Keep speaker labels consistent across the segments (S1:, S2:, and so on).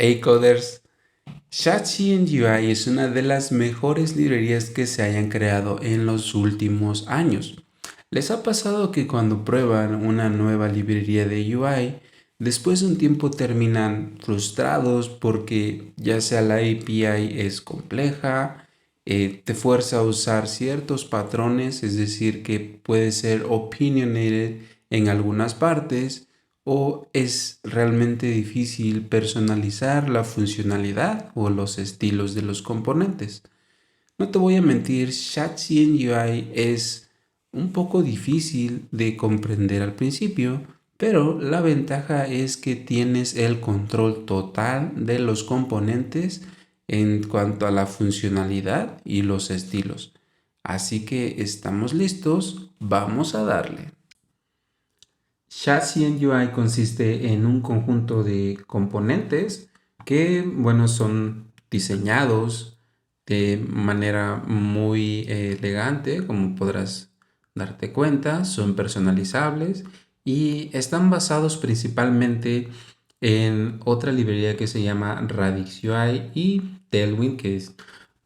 S1: Hey coders, UI es una de las mejores librerías que se hayan creado en los últimos años. ¿Les ha pasado que cuando prueban una nueva librería de UI, después de un tiempo terminan frustrados porque ya sea la API es compleja, te fuerza a usar ciertos patrones, es decir, que puede ser opinionated en algunas partes, o es realmente difícil personalizar la funcionalidad o los estilos de los componentes? No te voy a mentir, UI es un poco difícil de comprender al principio, pero la ventaja es que tienes el control total de los componentes en cuanto a la funcionalidad y los estilos. Así que estamos listos, vamos a darle. UI consiste en un conjunto de componentes que, bueno, son diseñados de manera muy elegante, como podrás darte cuenta, son personalizables y están basados principalmente en otra librería que se llama Radix UI y Tailwind, que es,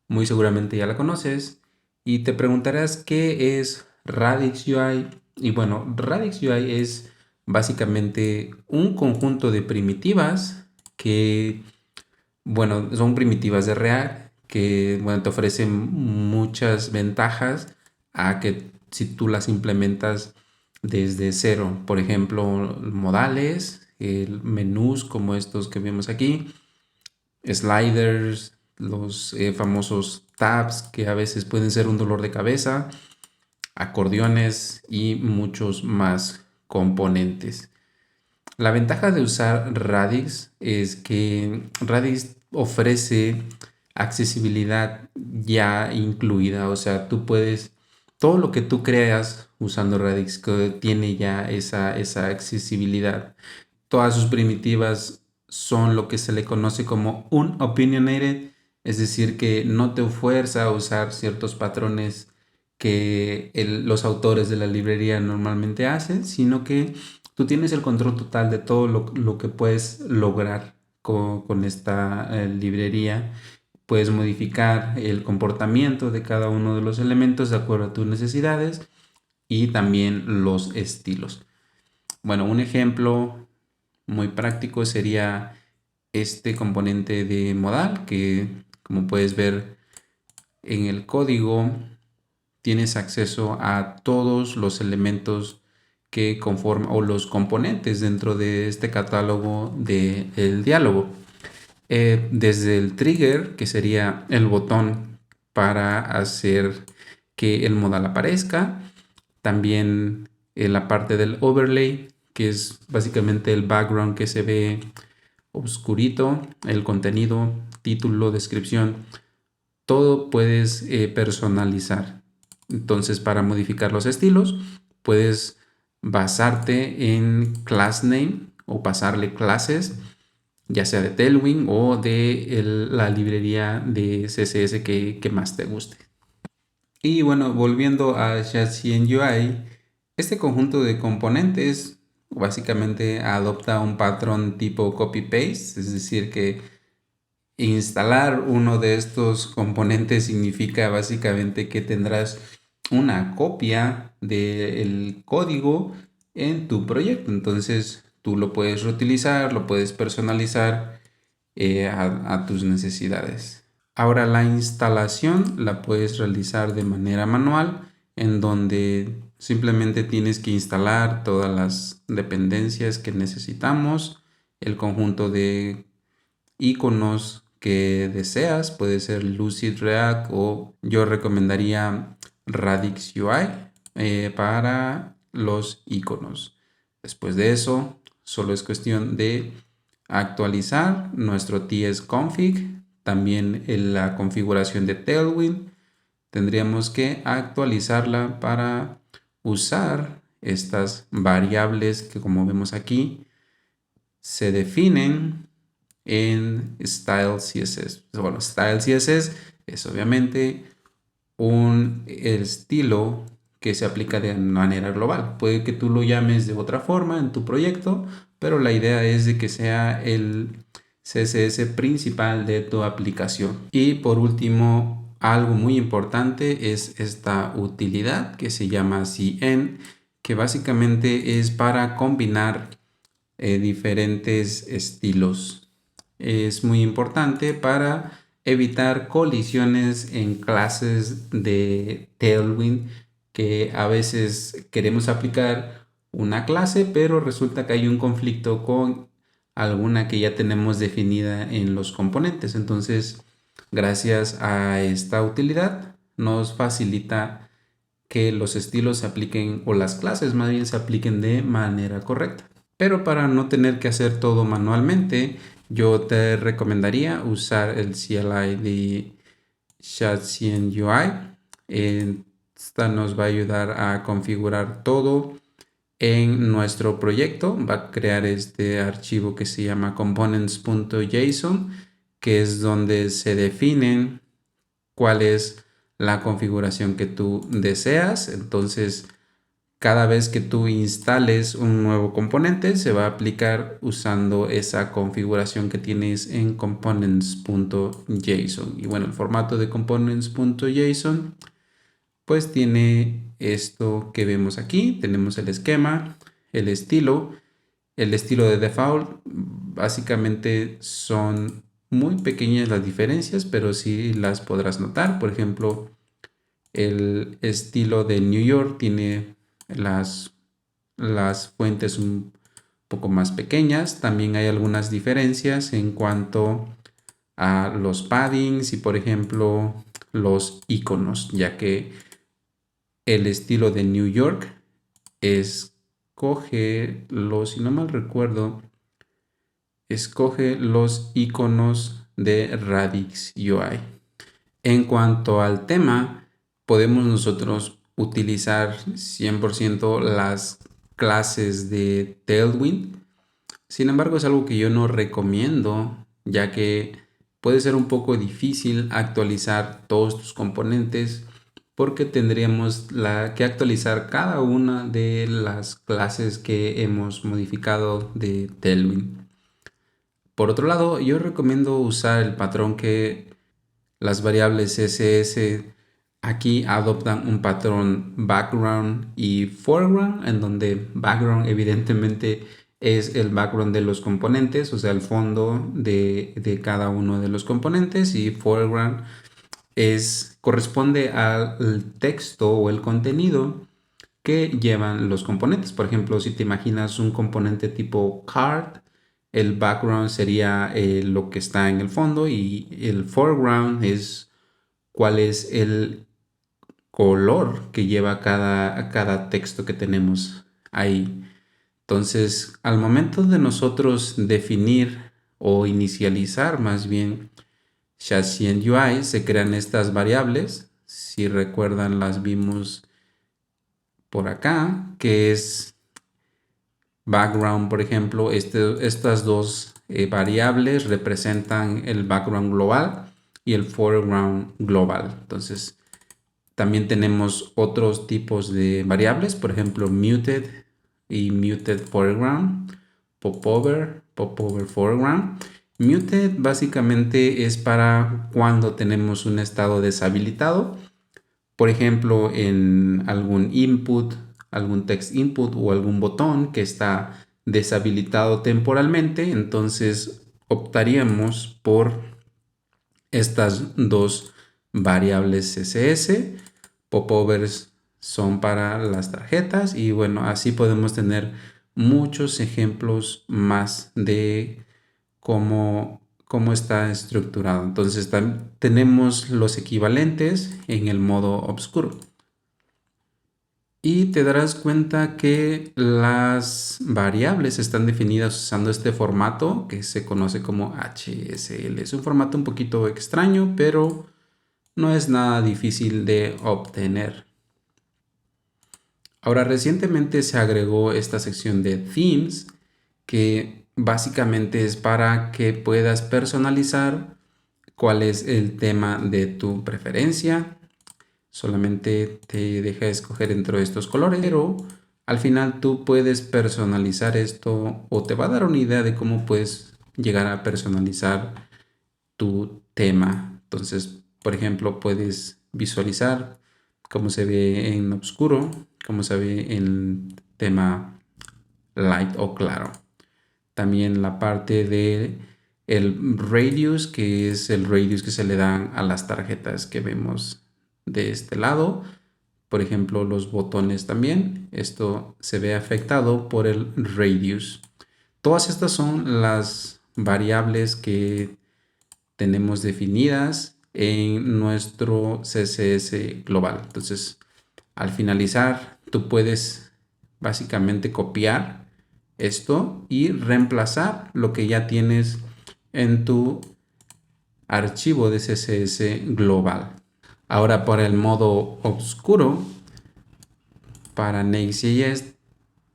S1: muy seguramente ya la conoces, y te preguntarás qué es Radix UI. Y bueno, Radix UI es básicamente un conjunto de primitivas que, bueno, son primitivas de React que, bueno, te ofrecen muchas ventajas a que si tú las implementas desde cero. Por ejemplo, modales, menús como estos que vemos aquí, sliders, los famosos tabs que a veces pueden ser un dolor de cabeza, acordeones y muchos más componentes. La ventaja de usar Radix es que Radix ofrece accesibilidad ya incluida, o sea, tú puedes, todo lo que tú creas usando Radix que tiene ya esa accesibilidad. Todas sus primitivas son lo que se le conoce como un opinionated, es decir, que no te fuerza a usar ciertos patrones que los autores de la librería normalmente hacen, sino que tú tienes el control total de todo lo que puedes lograr con esta librería. Puedes modificar el comportamiento de cada uno de los elementos de acuerdo a tus necesidades y también los estilos. Bueno, un ejemplo muy práctico sería este componente de modal que, como puedes ver en el código, tienes acceso a todos los elementos que conforman o los componentes dentro de este catálogo del diálogo. Desde el trigger, que sería el botón para hacer que el modal aparezca, también la parte del overlay, que es básicamente el background que se ve oscurito, el contenido, título, descripción, todo puedes personalizar. Entonces, para modificar los estilos, puedes basarte en class name o pasarle clases, ya sea de Tailwind o de la librería de CSS que más te guste. Y bueno, volviendo a UI, este conjunto de componentes básicamente adopta un patrón tipo copy-paste, es decir, que instalar uno de estos componentes significa básicamente que tendrás una copia del código en tu proyecto. Entonces tú lo puedes reutilizar, lo puedes personalizar a tus necesidades. Ahora la instalación la puedes realizar de manera manual, en donde simplemente tienes que instalar todas las dependencias que necesitamos, el conjunto de iconos que deseas, puede ser Lucid React o yo recomendaría Radix UI para los iconos. Después de eso, solo es cuestión de actualizar nuestro tsconfig, también en la configuración de Tailwind. Tendríamos que actualizarla para usar estas variables que, como vemos aquí, se definen en Style CSS. Bueno, Style CSS es obviamente un estilo que se aplica de manera global. Puede que tú lo llames de otra forma en tu proyecto, pero la idea es de que sea el CSS principal de tu aplicación. Y por último, algo muy importante es esta utilidad que se llama CN, que básicamente es para combinar diferentes estilos. Es muy importante para evitar colisiones en clases de Tailwind, que a veces queremos aplicar una clase, pero resulta que hay un conflicto con alguna que ya tenemos definida en los componentes. Entonces, gracias a esta utilidad, nos facilita que los estilos se apliquen, o las clases más bien se apliquen de manera correcta. Pero para no tener que hacer todo manualmente, yo te recomendaría usar el CLI de Shadcien UI. Esta nos va a ayudar a configurar todo en nuestro proyecto. Va a crear este archivo que se llama components.json, que es donde se definen cuál es la configuración que tú deseas. Entonces, cada vez que tú instales un nuevo componente, se va a aplicar usando esa configuración que tienes en components.json. Y bueno, el formato de components.json pues tiene esto que vemos aquí. Tenemos el esquema, el estilo de default. Básicamente son muy pequeñas las diferencias, pero sí las podrás notar. Por ejemplo, el estilo de New York tiene las fuentes un poco más pequeñas. También hay algunas diferencias en cuanto a los paddings y, por ejemplo, los iconos, ya que el estilo de New York escoge si no mal recuerdo, escoge los iconos de Radix UI. En cuanto al tema, podemos nosotros utilizar 100% las clases de Tailwind. Sin embargo, es algo que yo no recomiendo, ya que puede ser un poco difícil actualizar todos tus componentes, porque tendríamos que actualizar cada una de las clases que hemos modificado de Tailwind. Por otro lado, yo recomiendo usar el patrón que las variables CSS aquí adoptan un patrón background y foreground, en donde background evidentemente es el background de los componentes, o sea, el fondo de cada uno de los componentes, y foreground corresponde al texto o el contenido que llevan los componentes. Por ejemplo, si te imaginas un componente tipo card, el background sería lo que está en el fondo, y el foreground es cuál es el color que lleva cada texto que tenemos ahí. Entonces, al momento de nosotros definir o inicializar más bien Shadcien UI, se crean estas variables. Si recuerdan, las vimos por acá, que es background. Por ejemplo, estas dos variables representan el background global y el foreground global. Entonces, también tenemos otros tipos de variables, por ejemplo, muted y muted foreground, popover foreground. Muted básicamente es para cuando tenemos un estado deshabilitado, por ejemplo, en algún input, algún text input o algún botón que está deshabilitado temporalmente. Entonces optaríamos por estas dos variables CSS. Popovers son para las tarjetas, y bueno, así podemos tener muchos ejemplos más de cómo está estructurado. Entonces tenemos los equivalentes en el modo oscuro. Y te darás cuenta que las variables están definidas usando este formato que se conoce como HSL. Es un formato un poquito extraño, pero no es nada difícil de obtener. Ahora, recientemente se agregó esta sección de themes, que básicamente es para que puedas personalizar cuál es el tema de tu preferencia. Solamente te deja escoger entre estos colores, pero al final tú puedes personalizar esto, o te va a dar una idea de cómo puedes llegar a personalizar tu tema. Entonces, por ejemplo, puedes visualizar cómo se ve en oscuro, cómo se ve en tema light o claro. También la parte de el radius, que es el radius que se le dan a las tarjetas que vemos de este lado. Por ejemplo, los botones también. Esto se ve afectado por el radius. Todas estas son las variables que tenemos definidas en nuestro CSS global. Entonces, al finalizar, tú puedes básicamente copiar esto y reemplazar lo que ya tienes en tu archivo de CSS global. Ahora, para el modo oscuro, para Next.js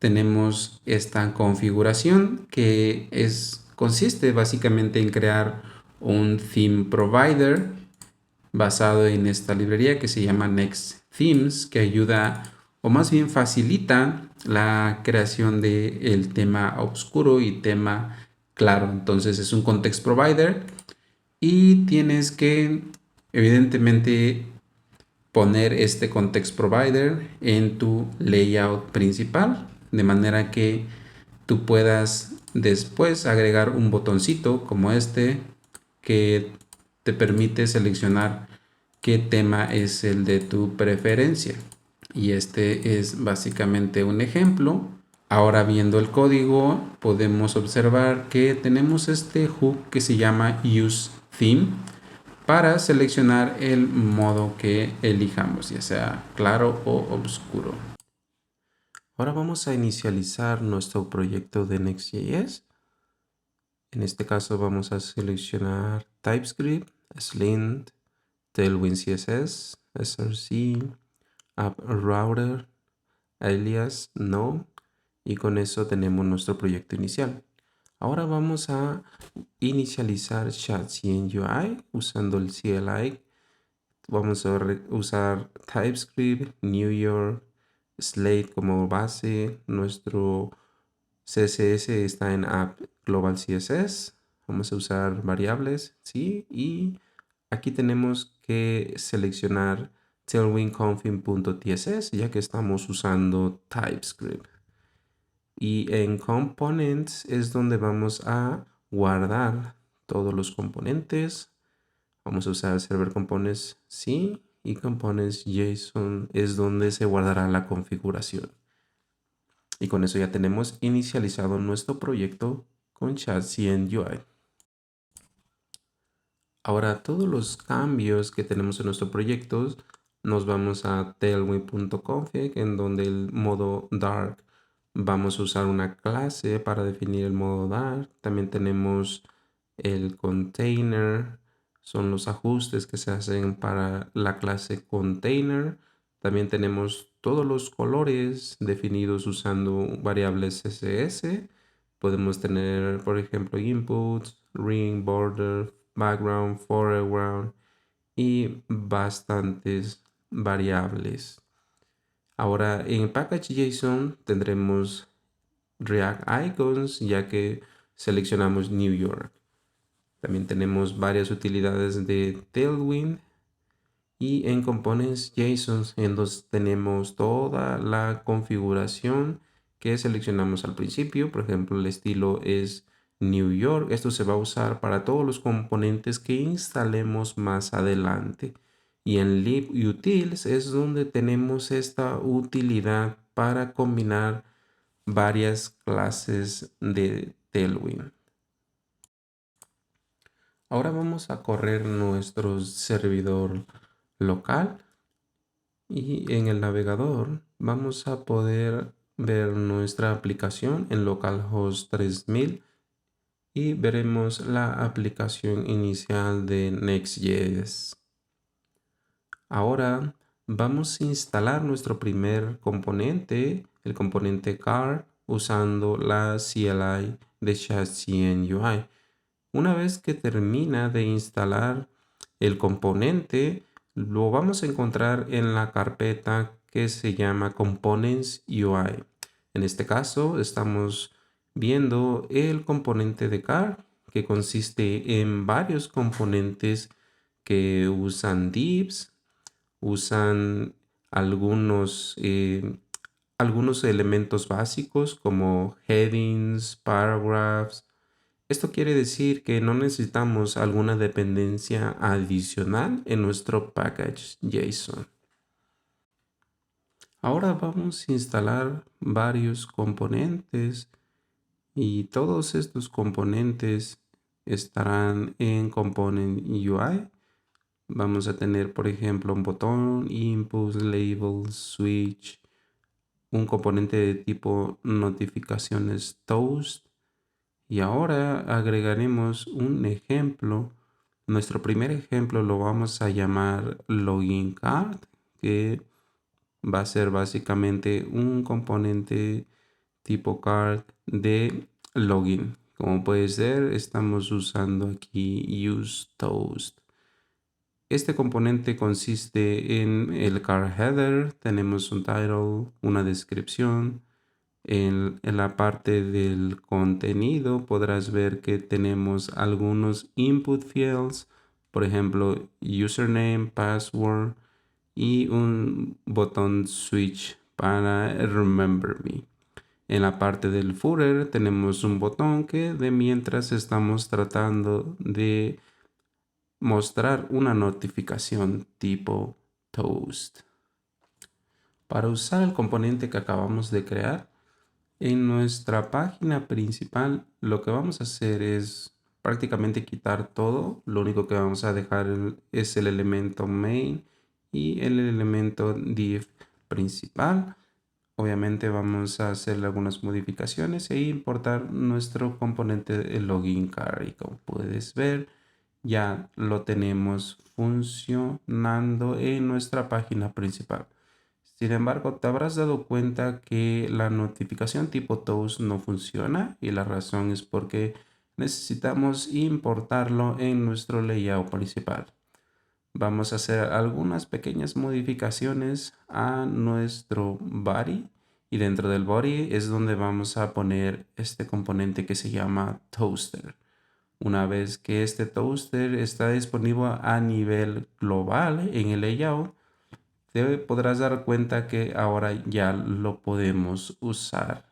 S1: tenemos esta configuración que consiste básicamente en crear un theme provider basado en esta librería que se llama Next Themes, que ayuda o más bien facilita la creación del tema oscuro y tema claro. Entonces es un context provider y tienes que evidentemente poner este context provider en tu layout principal de manera que tú puedas después agregar un botoncito como este que te permite seleccionar qué tema es el de tu preferencia. Y este es básicamente un ejemplo. Ahora viendo el código podemos observar que tenemos este hook que se llama use theme para seleccionar el modo que elijamos, ya sea claro o oscuro. Ahora vamos a inicializar nuestro proyecto de Next.js. En este caso vamos a seleccionar TypeScript, Slint, Tailwind CSS, src, App Router, alias, no, y con eso tenemos nuestro proyecto inicial. Ahora vamos a inicializar Chat.cn UI usando el CLI. Vamos a usar TypeScript, New York, Slate como base. Nuestro CSS está en App Global CSS. Vamos a usar variables, ¿sí? Y aquí tenemos que seleccionar tailwindconfig.tss ya que estamos usando TypeScript. Y en Components es donde vamos a guardar todos los componentes. Vamos a usar Server Components, sí, y Components JSON es donde se guardará la configuración. Y con eso ya tenemos inicializado nuestro proyecto con Chat.cn UI. Ahora todos los cambios que tenemos en nuestro proyecto nos vamos a tailwind.config en donde el modo dark vamos a usar una clase para definir el modo dark. También tenemos el container, son los ajustes que se hacen para la clase container. También tenemos todos los colores definidos usando variables CSS. Podemos tener, por ejemplo, inputs, ring, border, background, foreground y bastantes variables. Ahora en package.json tendremos React Icons ya que seleccionamos New York. También tenemos varias utilidades de Tailwind y en Components.json en donde tenemos toda la configuración que seleccionamos al principio. Por ejemplo, el estilo es New York. Esto se va a usar para todos los componentes que instalemos más adelante. Y en libutils es donde tenemos esta utilidad para combinar varias clases de Tailwind. Ahora vamos a correr nuestro servidor local y en el navegador vamos a poder ver nuestra aplicación en localhost 3000 y veremos la aplicación inicial de Next.js. Ahora vamos a instalar nuestro primer componente, el componente car, usando la CLI de Chat.cn UI. Una vez que termina de instalar el componente, lo vamos a encontrar en la carpeta que se llama Components UI. En este caso estamos viendo el componente de car que consiste en varios componentes que usan divs, usan algunos, algunos elementos básicos como headings, paragraphs. Esto quiere decir que no necesitamos alguna dependencia adicional en nuestro package JSON. Ahora vamos a instalar varios componentes y todos estos componentes estarán en Component UI. Vamos a tener, por ejemplo, un botón, input, label, switch, un componente de tipo notificaciones toast. Y ahora agregaremos un ejemplo. Nuestro primer ejemplo lo vamos a llamar login card, que va a ser básicamente un componente tipo card de login. Como puedes ver, estamos usando aquí use toast. Este componente consiste en el card header. Tenemos un title, una descripción. En la parte del contenido podrás ver que tenemos algunos input fields, por ejemplo, username, password y un botón switch para remember me. En la parte del footer tenemos un botón que de mientras estamos tratando de mostrar una notificación tipo toast. Para usar el componente que acabamos de crear, en nuestra página principal lo que vamos a hacer es prácticamente quitar todo. Lo único que vamos a dejar es el elemento main y el elemento div principal. Obviamente vamos a hacerle algunas modificaciones e importar nuestro componente el login card. Y como puedes ver, ya lo tenemos funcionando en nuestra página principal. Sin embargo, te habrás dado cuenta que la notificación tipo toast no funciona y la razón es porque necesitamos importarlo en nuestro layout principal. Vamos a hacer algunas pequeñas modificaciones a nuestro body y dentro del body es donde vamos a poner este componente que se llama toaster. Una vez que este toaster está disponible a nivel global en el layout, te podrás dar cuenta que ahora ya lo podemos usar.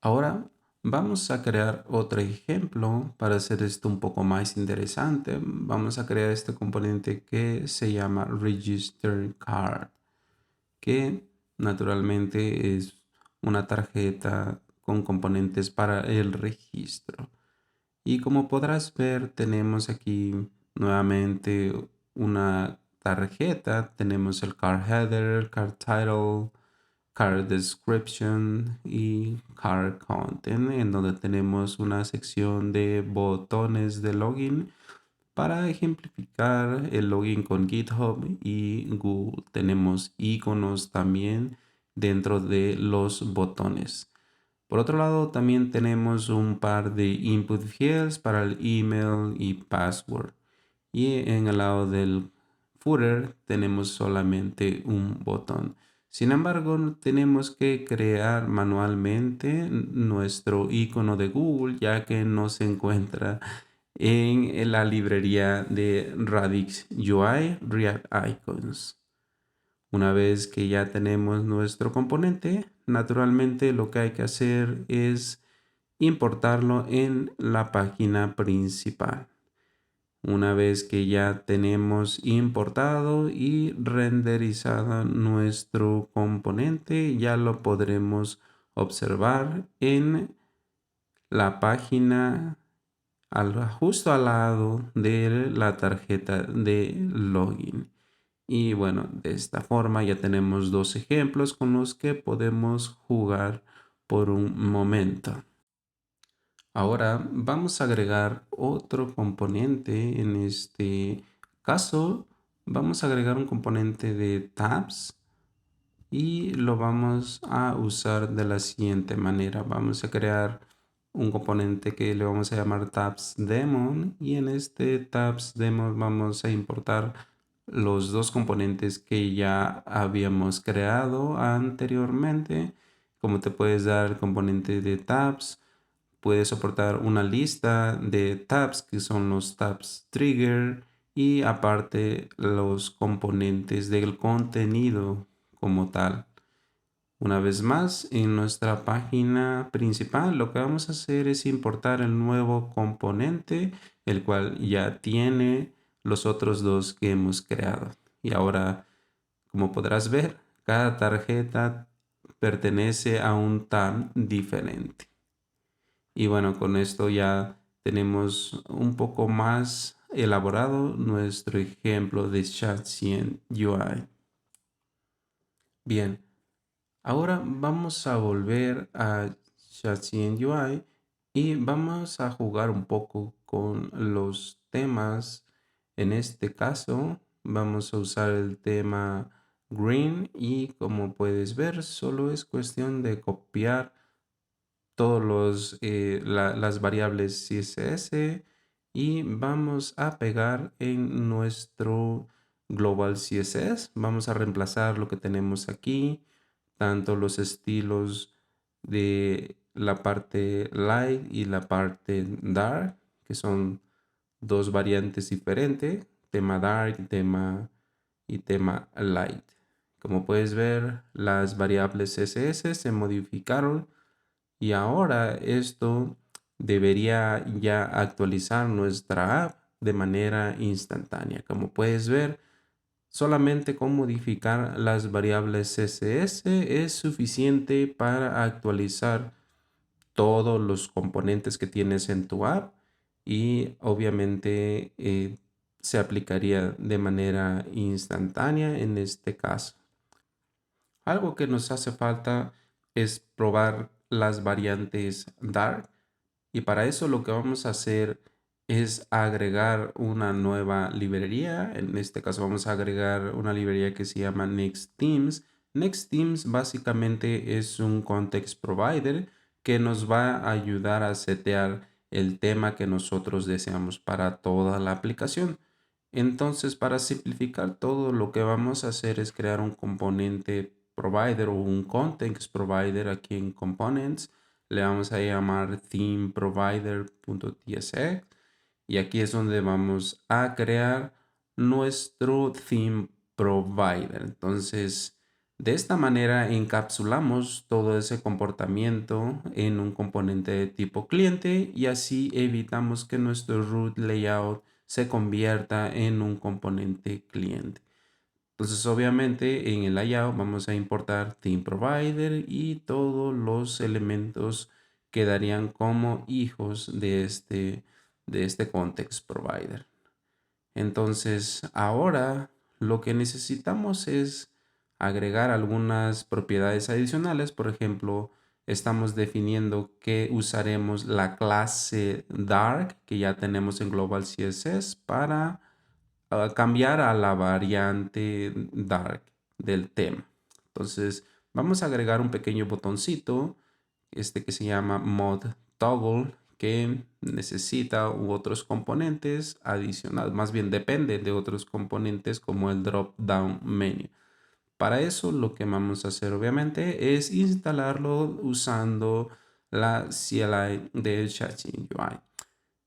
S1: Ahora vamos a crear otro ejemplo para hacer esto un poco más interesante. Vamos a crear este componente que se llama Register Card, que naturalmente es una tarjeta con componentes para el registro. Y como podrás ver, tenemos aquí nuevamente una tarjeta. Tenemos el card header, card title, card description y card content, en donde tenemos una sección de botones de login para ejemplificar el login con GitHub y Google. Tenemos iconos también dentro de los botones. Por otro lado, también tenemos un par de input fields para el email y password. Y en el lado del footer tenemos solamente un botón. Sin embargo, tenemos que crear manualmente nuestro icono de Google, ya que no se encuentra en la librería de Radix UI React Icons. Una vez que ya tenemos nuestro componente, naturalmente lo que hay que hacer es importarlo en la página principal. Una vez que ya tenemos importado y renderizado nuestro componente, ya lo podremos observar en la página justo al lado de la tarjeta de login. Y bueno, de esta forma ya tenemos dos ejemplos con los que podemos jugar por un momento. Ahora vamos a agregar otro componente. En este caso, vamos a agregar un componente de tabs y lo vamos a usar de la siguiente manera. Vamos a crear un componente que le vamos a llamar tabs daemon y en este tabs daemon vamos a importar los dos componentes que ya habíamos creado anteriormente. Como te puedes dar el componente de tabs, puede soportar una lista de tabs que son los tabs trigger y aparte los componentes del contenido como tal. Una vez más, en nuestra página principal lo que vamos a hacer es importar el nuevo componente, el cual ya tiene los otros dos que hemos creado. Y ahora, como podrás ver, cada tarjeta pertenece a un tab diferente. Y bueno, con esto ya tenemos un poco más elaborado nuestro ejemplo de Chat100 UI. Bien. Ahora vamos a volver a Chat100 UI y vamos a jugar un poco con los temas. En este caso vamos a usar el tema Green y como puedes ver solo es cuestión de copiar todos las variables CSS y vamos a pegar en nuestro global CSS. Vamos a reemplazar lo que tenemos aquí, tanto los estilos de la parte light y la parte dark, que son dos variantes diferentes, tema dark y tema light. Como puedes ver, las variables CSS se modificaron y ahora esto debería ya actualizar nuestra app de manera instantánea. Como puedes ver, solamente con modificar las variables CSS es suficiente para actualizar todos los componentes que tienes en tu app y obviamente se aplicaría de manera instantánea en este caso. Algo que nos hace falta es probar las variantes Dark y para eso lo que vamos a hacer es agregar una nueva librería. En este caso vamos a agregar una librería que se llama NextThemes. NextThemes básicamente es un context provider que nos va a ayudar a setear el tema que nosotros deseamos para toda la aplicación. Entonces, para simplificar todo, lo que vamos a hacer es crear un componente provider o un context provider aquí en Components. Le vamos a llamar themeprovider.tsx y aquí es donde vamos a crear nuestro theme provider. Entonces, de esta manera encapsulamos todo ese comportamiento en un componente de tipo cliente y así evitamos que nuestro root layout se convierta en un componente cliente. Entonces, obviamente, en el layout vamos a importar theme provider y todos los elementos quedarían como hijos de este context provider. Entonces, ahora lo que necesitamos es agregar algunas propiedades adicionales. Por ejemplo, estamos definiendo que usaremos la clase dark que ya tenemos en Global CSS para cambiar a la variante dark del tema. Entonces, vamos a agregar un pequeño botoncito, que se llama mod toggle, que necesita otros componentes adicionales, más bien depende de otros componentes como el drop down menu. Para eso lo que vamos a hacer obviamente es instalarlo usando la CLI de Chat100 UI.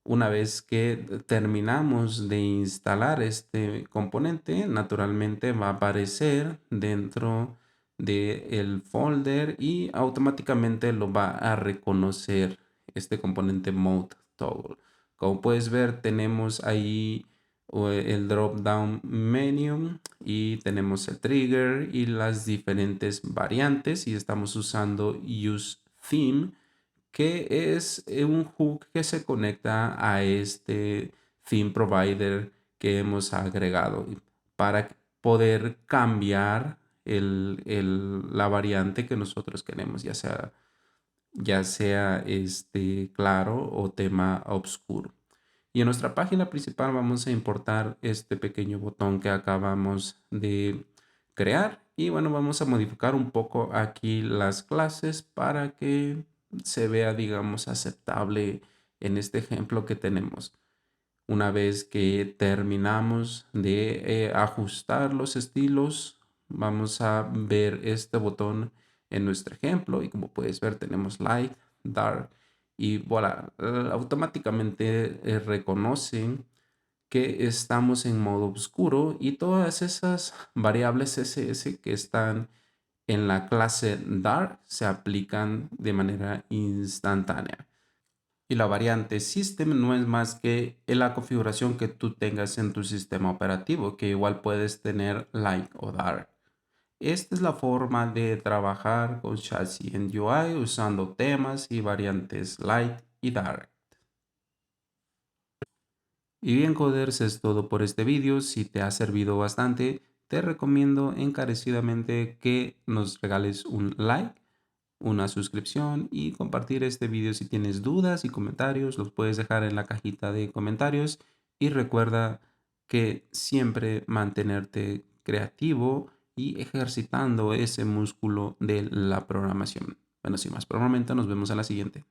S1: Una vez que terminamos de instalar este componente, naturalmente va a aparecer dentro del folder y automáticamente lo va a reconocer este componente mode toggle. Como puedes ver, tenemos ahí el drop down menu y tenemos el trigger y las diferentes variantes y estamos usando use theme, que es un hook que se conecta a este theme provider que hemos agregado para poder cambiar la variante que nosotros queremos, ya sea claro o tema oscuro. Y en nuestra página principal vamos a importar este pequeño botón que acabamos de crear. Y bueno, vamos a modificar un poco aquí las clases para que se vea, digamos, aceptable en este ejemplo que tenemos. Una vez que terminamos de ajustar los estilos, vamos a ver este botón en nuestro ejemplo. Y como puedes ver, tenemos light, dark y voilà, automáticamente reconocen que estamos en modo oscuro y todas esas variables CSS que están en la clase Dark se aplican de manera instantánea. Y la variante System no es más que la configuración que tú tengas en tu sistema operativo, que igual puedes tener Light o Dark. Esta es la forma de trabajar con Chassis en UI usando temas y variantes Light y Dark. Y bien, coders, es todo por este vídeo. Si te ha servido bastante, te recomiendo encarecidamente que nos regales un like, una suscripción y compartir este vídeo. Si tienes dudas y comentarios, los puedes dejar en la cajita de comentarios. Y recuerda que siempre mantenerte creativo y ejercitando ese músculo de la programación. Bueno, sin más por el momento, nos vemos a la siguiente.